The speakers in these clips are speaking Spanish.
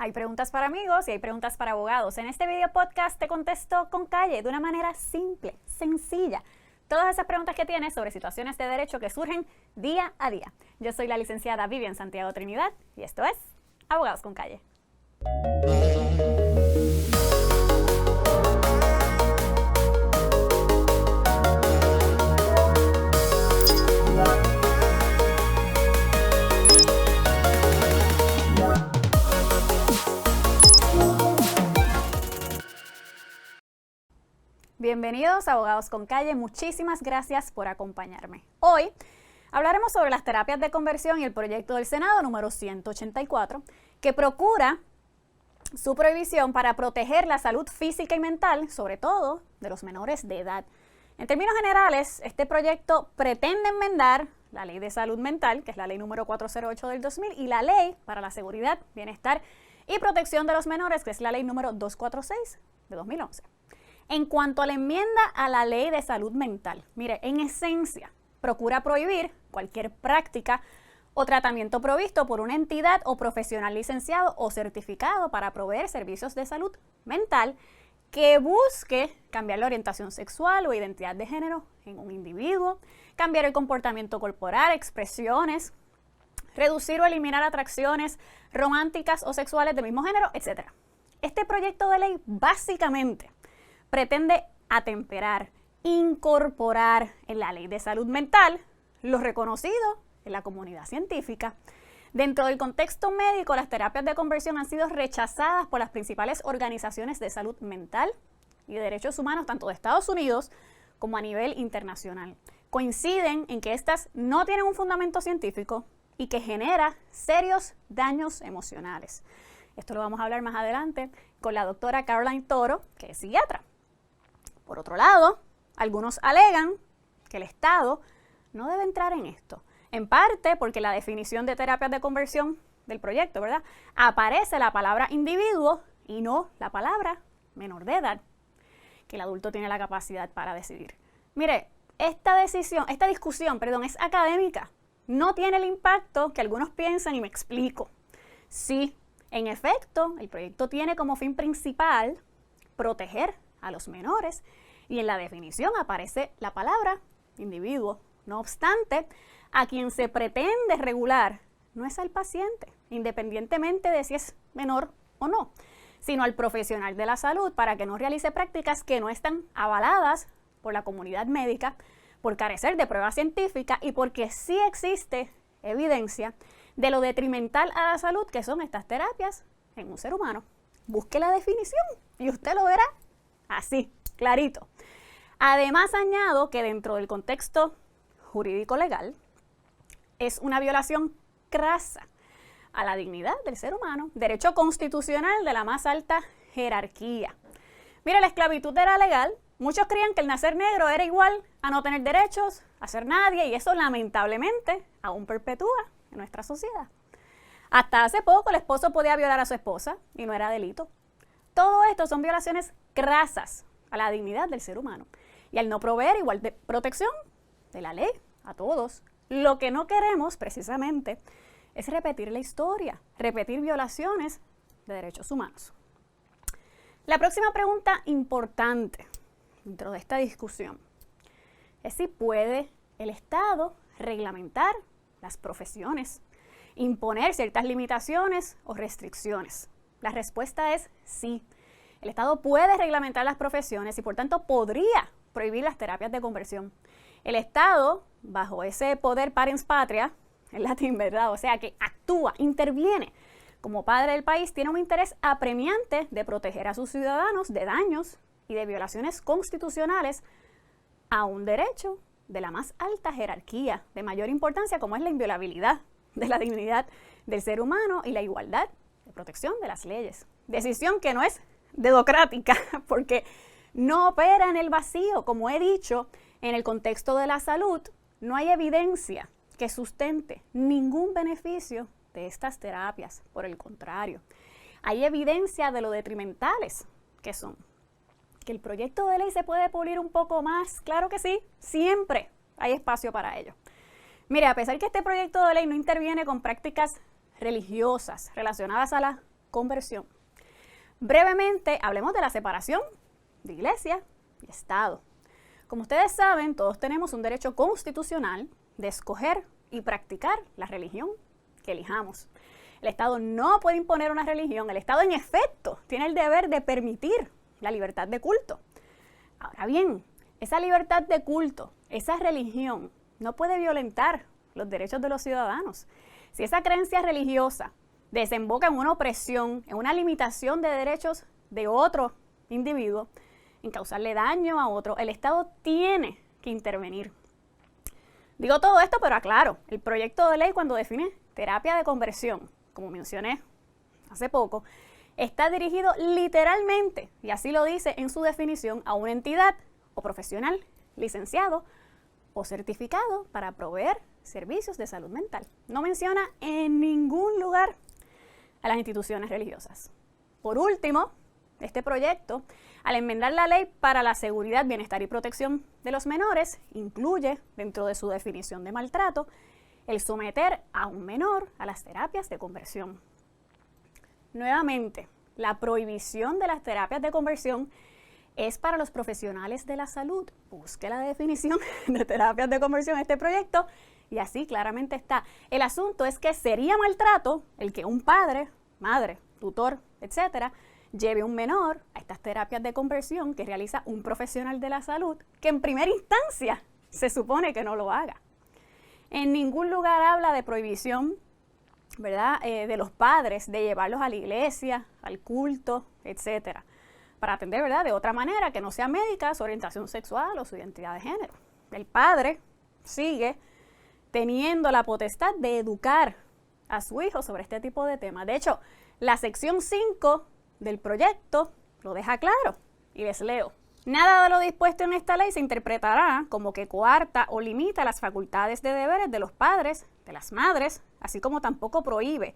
Hay preguntas para amigos y hay preguntas para abogados. En este video podcast te contesto con calle, de una manera simple, sencilla, todas esas preguntas que tienes sobre situaciones de derecho que surgen día a día. Yo soy la licenciada Vivian Santiago Trinidad y esto es Abogados con Calle. Bienvenidos a Abogados con Calle, muchísimas gracias por acompañarme. Hoy hablaremos sobre las terapias de conversión y el proyecto del Senado número 184, que procura su prohibición para proteger la salud física y mental, sobre todo de los menores de edad. En términos generales, este proyecto pretende enmendar la Ley de Salud Mental, que es la Ley número 408 del 2000, y la Ley para la Seguridad, Bienestar y Protección de los Menores, que es la Ley número 246 de 2011. En cuanto a la enmienda a la Ley de Salud Mental, mire, en esencia, procura prohibir cualquier práctica o tratamiento provisto por una entidad o profesional licenciado o certificado para proveer servicios de salud mental que busque cambiar la orientación sexual o identidad de género en un individuo, cambiar el comportamiento corporal, expresiones, reducir o eliminar atracciones románticas o sexuales del mismo género, etc. Este proyecto de ley básicamente pretende atemperar, incorporar en la Ley de Salud Mental lo reconocido en la comunidad científica. Dentro del contexto médico, las terapias de conversión han sido rechazadas por las principales organizaciones de salud mental y de derechos humanos, tanto de Estados Unidos como a nivel internacional. Coinciden en que estas no tienen un fundamento científico y que genera serios daños emocionales. Esto lo vamos a hablar más adelante con la doctora Caroline Toro, que es psiquiatra. Por otro lado, algunos alegan que el Estado no debe entrar en esto, en parte porque la definición de terapias de conversión del proyecto, ¿verdad?, aparece la palabra individuo y no la palabra menor de edad, que el adulto tiene la capacidad para decidir. Mire, esta discusión, es académica, no tiene el impacto que algunos piensan y me explico. Sí, en efecto, el proyecto tiene como fin principal proteger a los menores y en la definición aparece la palabra individuo. No obstante, a quien se pretende regular no es al paciente, independientemente de si es menor o no, sino al profesional de la salud para que no realice prácticas que no están avaladas por la comunidad médica, por carecer de prueba científica y porque sí existe evidencia de lo detrimental a la salud que son estas terapias en un ser humano. Busque la definición y usted lo verá así, clarito. Además, añado que dentro del contexto jurídico legal es una violación crasa a la dignidad del ser humano, derecho constitucional de la más alta jerarquía. Mira, la esclavitud era legal. Muchos creían que el nacer negro era igual a no tener derechos, a ser nadie, y eso lamentablemente aún perpetúa en nuestra sociedad. Hasta hace poco el esposo podía violar a su esposa y no era delito. Todo esto son violaciones crasas a la dignidad del ser humano y al no proveer igual de protección de la ley a todos. Lo que no queremos precisamente es repetir la historia, repetir violaciones de derechos humanos. La próxima pregunta importante dentro de esta discusión es si puede el Estado reglamentar las profesiones, imponer ciertas limitaciones o restricciones. La respuesta es sí. El Estado puede reglamentar las profesiones y por tanto podría prohibir las terapias de conversión. El Estado, bajo ese poder parens patria, en latín, ¿verdad?, o sea que actúa, interviene como padre del país, tiene un interés apremiante de proteger a sus ciudadanos de daños y de violaciones constitucionales a un derecho de la más alta jerarquía, de mayor importancia, como es la inviolabilidad de la dignidad del ser humano y la igualdad de protección de las leyes. Decisión que no es dedocrática, porque no opera en el vacío. Como he dicho, en el contexto de la salud no hay evidencia que sustente ningún beneficio de estas terapias. Por el contrario, hay evidencia de lo detrimentales que son. ¿Que el proyecto de ley se puede pulir un poco más? Claro que sí, siempre hay espacio para ello. Mire, a pesar que este proyecto de ley no interviene con prácticas religiosas relacionadas a la conversión. Brevemente, hablemos de la separación de iglesia y Estado. Como ustedes saben, todos tenemos un derecho constitucional de escoger y practicar la religión que elijamos. El Estado no puede imponer una religión. El Estado, en efecto, tiene el deber de permitir la libertad de culto. Ahora bien, esa libertad de culto, esa religión, no puede violentar los derechos de los ciudadanos. Si esa creencia religiosa desemboca en una opresión, en una limitación de derechos de otro individuo, en causarle daño a otro, el Estado tiene que intervenir. Digo todo esto, pero aclaro, el proyecto de ley, cuando define terapia de conversión, como mencioné hace poco, está dirigido literalmente, y así lo dice en su definición, a una entidad o profesional licenciado o certificado para proveer servicios de salud mental. No menciona en ningún lugar a las instituciones religiosas. Por último, este proyecto, al enmendar la ley para la seguridad, bienestar y protección de los menores, incluye dentro de su definición de maltrato el someter a un menor a las terapias de conversión. Nuevamente, la prohibición de las terapias de conversión es para los profesionales de la salud. Busque la definición de terapias de conversión en este proyecto y así claramente está. El asunto es que sería maltrato el que un padre, madre, tutor, etcétera, lleve un menor a estas terapias de conversión que realiza un profesional de la salud que en primera instancia se supone que no lo haga. En ningún lugar habla de prohibición, ¿verdad?, de los padres de llevarlos a la iglesia, al culto, etcétera, para atender, ¿verdad?, de otra manera que no sea médica su orientación sexual o su identidad de género. El padre sigue teniendo la potestad de educar a su hijo sobre este tipo de temas. De hecho, la sección 5 del proyecto lo deja claro y les leo. Nada de lo dispuesto en esta ley se interpretará como que coarta o limita las facultades de deberes de los padres, de las madres, así como tampoco prohíbe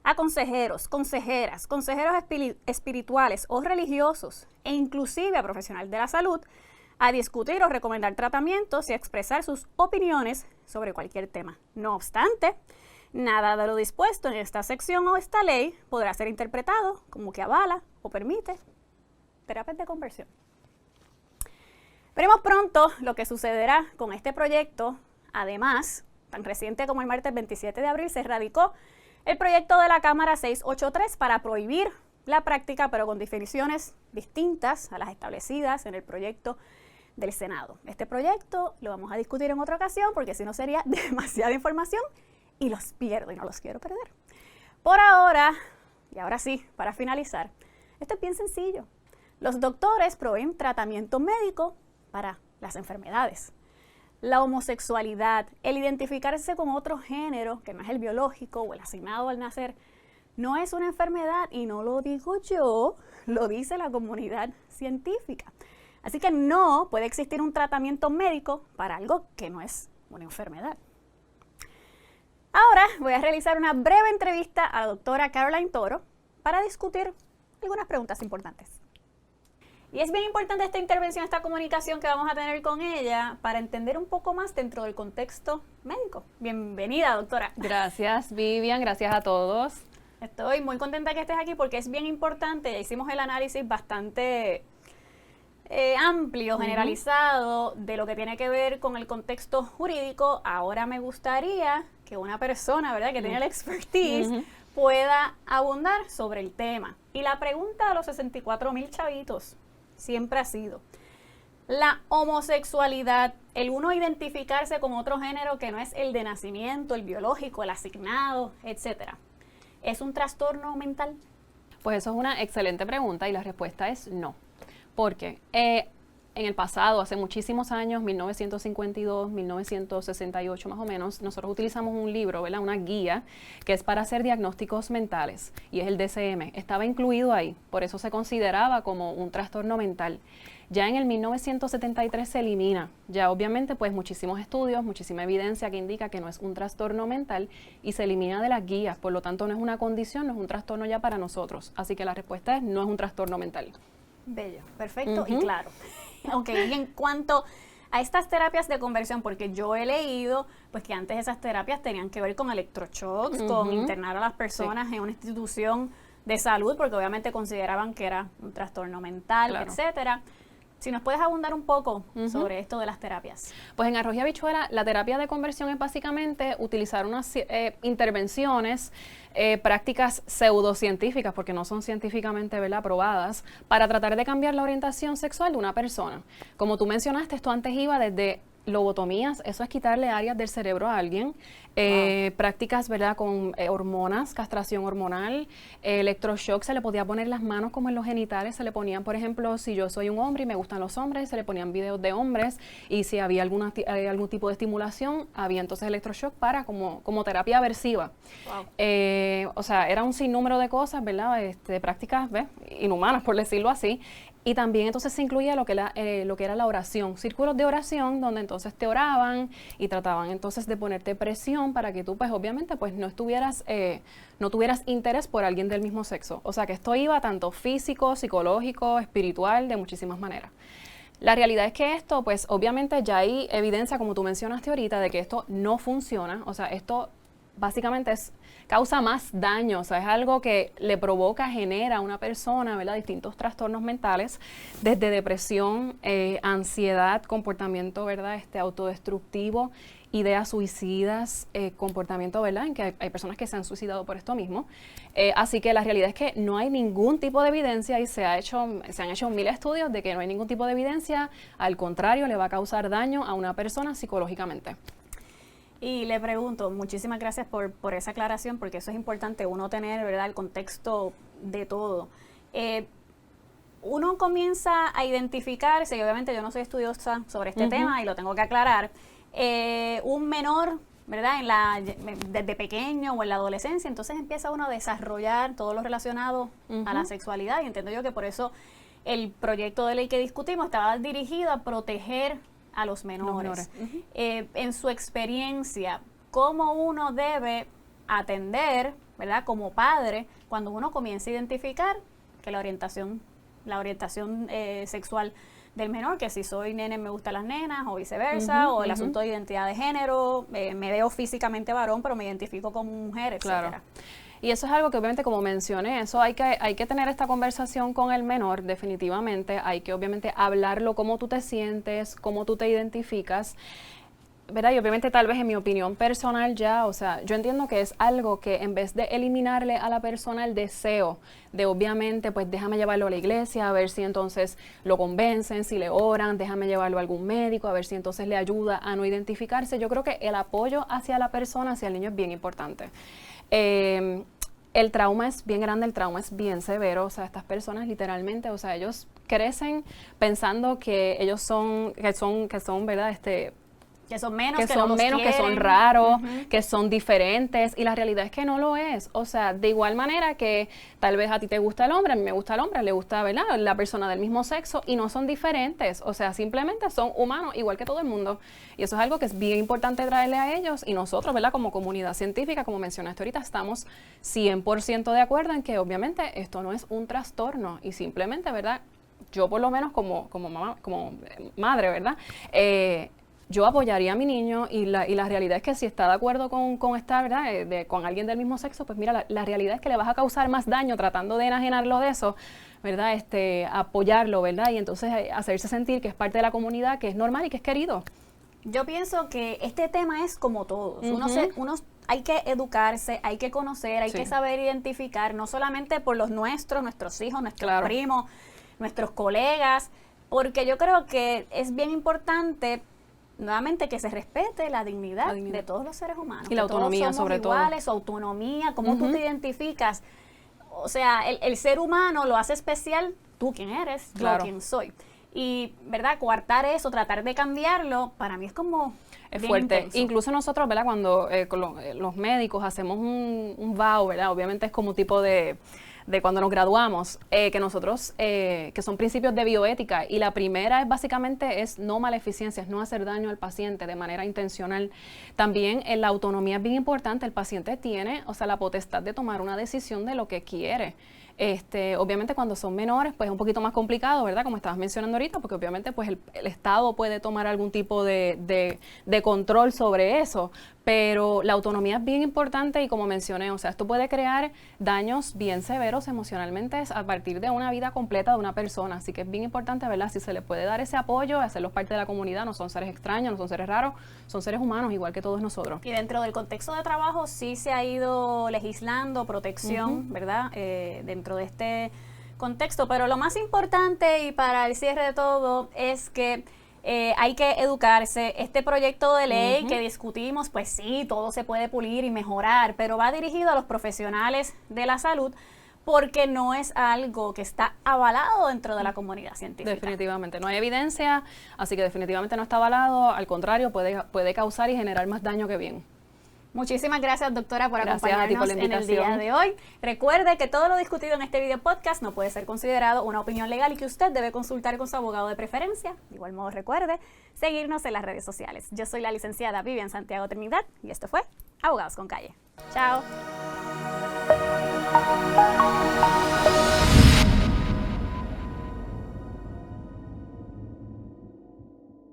a consejeros, consejeras, consejeros espirituales o religiosos e inclusive a profesionales de la salud a discutir o recomendar tratamientos y a expresar sus opiniones sobre cualquier tema. No obstante, nada de lo dispuesto en esta sección o esta ley podrá ser interpretado como que avala o permite terapias de conversión. Veremos pronto lo que sucederá con este proyecto. Además, tan reciente como el martes 27 de abril se radicó el proyecto de la Cámara 683 para prohibir la práctica, pero con definiciones distintas a las establecidas en el proyecto del Senado. Este proyecto lo vamos a discutir en otra ocasión porque si no sería demasiada información y los pierdo y no los quiero perder. Por ahora, y ahora sí, para finalizar, esto es bien sencillo. Los doctores proveen tratamiento médico para las enfermedades. La homosexualidad, el identificarse con otro género que no es el biológico o el asignado al nacer, no es una enfermedad y no lo digo yo, lo dice la comunidad científica. Así que no puede existir un tratamiento médico para algo que no es una enfermedad. Ahora voy a realizar una breve entrevista a la doctora Caroline Toro para discutir algunas preguntas importantes. Y es bien importante esta intervención, esta comunicación que vamos a tener con ella para entender un poco más dentro del contexto médico. Bienvenida, doctora. Gracias, Vivian. Gracias a todos. Estoy muy contenta que estés aquí porque es bien importante. Ya hicimos el análisis bastante amplio, generalizado, de lo que tiene que ver con el contexto jurídico. Ahora me gustaría que una persona, ¿verdad?, que tiene la expertise pueda abundar sobre el tema. Y la pregunta de los 64,000 chavitos siempre ha sido: la homosexualidad, el uno identificarse con otro género que no es el de nacimiento, el biológico, el asignado, etcétera, ¿es un trastorno mental? Pues eso es una excelente pregunta y la respuesta es no. Porque en el pasado, hace muchísimos años, 1952, 1968 más o menos, nosotros utilizamos un libro, ¿verdad?, una guía que es para hacer diagnósticos mentales y es el DSM. Estaba incluido ahí, por eso se consideraba como un trastorno mental. Ya en el 1973 se elimina. Ya obviamente pues muchísimos estudios, muchísima evidencia que indica que no es un trastorno mental y se elimina de las guías. Por lo tanto no es una condición, no es un trastorno ya para nosotros. Así que la respuesta es no es un trastorno mental. Bello, perfecto y claro. Ok, y en cuanto a estas terapias de conversión, porque yo he leído pues que antes esas terapias tenían que ver con electroshocks, con internar a las personas en una institución de salud, porque obviamente consideraban que era un trastorno mental, Claro. etcétera. Si nos puedes abundar un poco sobre esto de las terapias. Pues en Arroz y Habichuela, la terapia de conversión es básicamente utilizar unas intervenciones, prácticas pseudocientíficas, porque no son científicamente, ¿verdad?, probadas, para tratar de cambiar la orientación sexual de una persona. Como tú mencionaste, esto antes iba desde lobotomías, eso es quitarle áreas del cerebro a alguien, prácticas, ¿verdad?, con hormonas, castración hormonal, electroshock, se le podía poner las manos como en los genitales, se le ponían, por ejemplo, si yo soy un hombre y me gustan los hombres, se le ponían videos de hombres, y si había algún tipo de estimulación, había entonces electroshock para como terapia aversiva. Wow. O sea, era un sinnúmero de cosas, ¿verdad?, de prácticas, ¿ves?, inhumanas, por decirlo así. Y también entonces se incluía lo que era la oración, círculos de oración donde entonces te oraban y trataban entonces de ponerte presión para que tú pues obviamente pues no tuvieras interés por alguien del mismo sexo. O sea que esto iba tanto físico, psicológico, espiritual, de muchísimas maneras. La realidad es que esto pues obviamente ya hay evidencia, como tú mencionaste ahorita, de que esto no funciona. O sea, esto básicamente causa más daño, o sea, es algo que le provoca, genera a una persona, ¿verdad?, distintos trastornos mentales, desde depresión, ansiedad, comportamiento, ¿verdad?, autodestructivo, ideas suicidas, comportamiento, ¿verdad?, en que hay personas que se han suicidado por esto mismo. Así que la realidad es que no hay ningún tipo de evidencia y se han hecho 1000 estudios de que no hay ningún tipo de evidencia, al contrario, le va a causar daño a una persona psicológicamente. Y le pregunto, muchísimas gracias por esa aclaración, porque eso es importante, uno tener, ¿verdad?, el contexto de todo. Uno comienza a identificarse, y obviamente yo no soy estudiosa sobre este tema y lo tengo que aclarar, un menor, ¿verdad?, desde pequeño o en la adolescencia, entonces empieza uno a desarrollar todo lo relacionado a la sexualidad, y entiendo yo que por eso el proyecto de ley que discutimos estaba dirigido a proteger a los menores. En su experiencia, ¿cómo uno debe atender, ¿verdad?, como padre, cuando uno comienza a identificar que la orientación sexual del menor, que si soy nene me gustan las nenas o viceversa, o el asunto de identidad de género, me veo físicamente varón pero me identifico como mujer, etcétera? Claro. Y eso es algo que obviamente, como mencioné, eso hay que tener esta conversación con el menor, definitivamente. Hay que obviamente hablarlo, cómo tú te sientes, cómo tú te identificas, ¿verdad? Y obviamente tal vez en mi opinión personal ya, o sea, yo entiendo que es algo que en vez de eliminarle a la persona el deseo de obviamente, pues déjame llevarlo a la iglesia, a ver si entonces lo convencen, si le oran, déjame llevarlo a algún médico, a ver si entonces le ayuda a no identificarse. Yo creo que el apoyo hacia la persona, hacia el niño es bien importante. El trauma es bien grande, el trauma es bien severo, o sea, estas personas literalmente, o sea, ellos crecen pensando que ellos son, ¿verdad?, que son menos, que son raros, que son diferentes, y la realidad es que no lo es. O sea, de igual manera que tal vez a ti te gusta el hombre, a mí me gusta el hombre, le gusta, ¿verdad?, la persona del mismo sexo, y no son diferentes. O sea, simplemente son humanos igual que todo el mundo. Y eso es algo que es bien importante traerle a ellos, y nosotros, ¿verdad?, como comunidad científica, como mencionaste ahorita, estamos 100% de acuerdo en que obviamente esto no es un trastorno, y simplemente, ¿verdad?, yo por lo menos como mamá, como madre, ¿verdad?, yo apoyaría a mi niño, y la realidad es que si está de acuerdo con estar, ¿verdad?, con alguien del mismo sexo, pues mira, la realidad es que le vas a causar más daño tratando de enajenarlo de eso, ¿verdad?, apoyarlo, ¿verdad?, y entonces hacerse sentir que es parte de la comunidad, que es normal y que es querido. Yo pienso que este tema es como todos. Uno hay que educarse, hay que conocer, hay que saber identificar, no solamente por nuestros hijos, nuestros primos, nuestros colegas, porque yo creo que es bien importante nuevamente que se respete la dignidad de todos los seres humanos. Y la autonomía, todos somos sobre iguales, todo. Su autonomía, cómo tú te identificas. O sea, el ser humano lo hace especial, tú quién eres, yo quién soy. Y, ¿verdad?, coartar eso, tratar de cambiarlo, para mí es como es fuerte. Intenso. Incluso nosotros, ¿verdad?, cuando con los médicos hacemos un vow, ¿verdad?, obviamente es como tipo de cuando nos graduamos, que nosotros, que son principios de bioética, y la primera es básicamente no maleficencia, es no hacer daño al paciente de manera intencional. También la autonomía es bien importante, el paciente tiene, o sea, la potestad de tomar una decisión de lo que quiere. Obviamente cuando son menores, pues es un poquito más complicado, ¿verdad? Como estabas mencionando ahorita, porque obviamente pues el Estado puede tomar algún tipo de control sobre eso, pero la autonomía es bien importante y como mencioné, o sea, esto puede crear daños bien severos emocionalmente a partir de una vida completa de una persona, así que es bien importante, ¿verdad? Si se le puede dar ese apoyo, hacerlos parte de la comunidad, no son seres extraños, no son seres raros, son seres humanos igual que todos nosotros. Y dentro del contexto de trabajo sí se ha ido legislando protección, ¿verdad? Dentro de este contexto, pero lo más importante y para el cierre de todo es que hay que educarse. Este proyecto de ley que discutimos, pues sí, todo se puede pulir y mejorar, pero va dirigido a los profesionales de la salud porque no es algo que está avalado dentro de la comunidad científica. Definitivamente, no hay evidencia, así que definitivamente no está avalado, al contrario, puede causar y generar más daño que bien. Muchísimas gracias, doctora, por Gracias a ti por acompañarnos la en el invitación. día de hoy. Recuerde que todo lo discutido en este video podcast no puede ser considerado una opinión legal y que usted debe consultar con su abogado de preferencia. De igual modo, recuerde seguirnos en las redes sociales. Yo soy la licenciada Vivian Santiago Trinidad y esto fue Abogados con Calle. Chao.